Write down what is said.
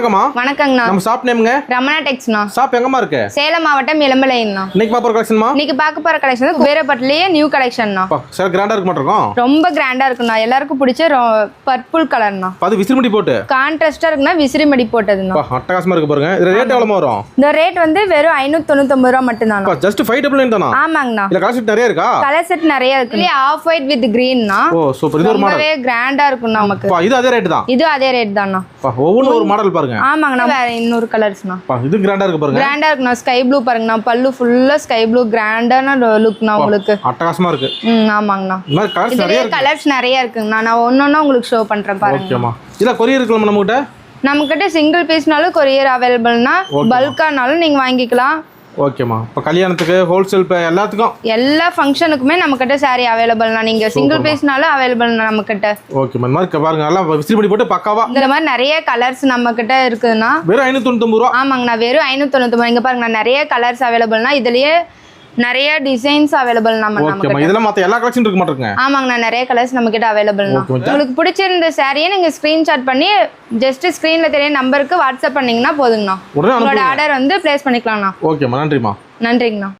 வணக்கம்மா. வணக்கங்கண்ணா. நம்ம shop நேம்ங்க? Ramana டெக்ஸ்ண்ணா. Shop எங்கம்மா இருக்கு? சேலம் மாவட்டம் இளம்பிள்ளைங்கண்ணா. இன்னைக்கு பாப்பற கலெக்ஷன்மா? இன்னைக்கு பார்க்க போற கலெக்ஷன் குபேரப்பட்டிலேயே நியூ கலெக்ஷன்ண்ணா. சார் கிராண்டா இருக்கு மாட்டறோம். ரொம்ப கிராண்டா இருக்குண்ணா. எல்லாருக்கும் பிடிச்ச பர்பிள் கலர்ண்ணா. அது விசிறிமடி போட்டு கான்ட்ராஸ்டா இருக்குண்ணா. விசிறிமடி போட்டதுண்ணா. அட்டகாசமா இருக்கு பாருங்க. இது ரேட் எவ்வளவு வரும்? இந்த ரேட் வந்து வெறும் 599 ரூபாய் மட்டும் தான். ஜஸ்ட் 599 தானா? ஆமாங்கண்ணா. இல்ல கலர் செட் நிறைய இருக்கா? கலர் செட் நிறைய இருக்கு. இதுல ஆஃப் ஒயிட் வித் கிரீன்னா. Oh super. இது ஒரு மாடல். ரொம்பவே கிராண்டா இருக்கும் நமக்கு. இது அதே ரேட் தான். இது அதே ரேட் தான்ண்ணா. ஒவ்வொரு ஒரு மாடல் பாருங்க. ஆமாங்கண்ணா. வேற இன்னொரு கலர்ஸ்ண்ணா. இது கிராண்டா இருக்கு பாருங்க. கிராண்டா இருக்குண்ணா. ஸ்கை ப்ளூ பாருங்கண்ணா. பல்லு ஃபுல்லா ஸ்கை ப்ளூ கிராண்டான லுக்ண்ணா உங்களுக்கு. அட்டகாசமா இருக்கு. ஆமாங்கண்ணா. இந்த மாதிரி கலர்ஸ் நிறைய இருக்கு. கலர்ஸ் நிறைய இருக்குங்கண்ணா. நான் ஒன்னொன்னா உங்களுக்கு ஷோ பண்றேன் பாருங்க. ஓகேமா. இல்ல கொரியர் இருக்குமா நம்மகிட்ட? நம்மகிட்ட சிங்கிள் பீஸ்னாலும் கொரியர் அவைலபிள்னா, பல்கானாலும் நீங்க வாங்கிக்கலாம். ஓகேமா. இப்போ கல்யாணத்துக்கு ஹோல்சேல் எல்லாத்துக்கும் எல்லா ஃபங்க்ஷனுக்குமே நம்மகிட்ட saree அவைலபிள்னா. நீங்க சிங்கிள் பீஸ்னாலும் அவைலபிள்னா நம்மகிட்ட. ஓகேமா. இந்த மாதிரி பாருங்க நல்லா விசிறிமடி போட்டு பக்காவா. இந்த மாதிரி நிறைய கலர்ஸ் நம்மகிட்ட இருக்குதுன்னா வெறும் 599 ரூபாய். ஆமாங்கண்ணா. வெறும் 599. இங்க பாருங்கண்ணா நிறைய கலர்ஸ் அவைலபிள்னா. இதுலயே நிறைய டிசைன்ஸ் அவைலபிள் ஓகேமா. இதெல்லாம் மத்த எல்லா கலெக்ஷன் இருக்கு மாட்டேங்க. ஆமாங்கண்ணா. நிறைய கலர்ஸ் நம்ம கிட்ட அவைலபிள் தான். உங்களுக்கு பிடிச்சிருந்த சாரியை நீங்க ஸ்கிரீன்ஷாட் பண்ணி ஜஸ்ட் ஸ்கிரீன்ல தெரிய நம்பருக்கு வாட்ஸ்அப் பண்ணீங்கன்னா போதுங்கண்ணா. உங்களோட ஆர்டர் வந்து பிளேஸ் பண்ணிக்கலாம்ண்ணா. ஓகேமா. நன்றிமா. நன்றிங்கண்ணா.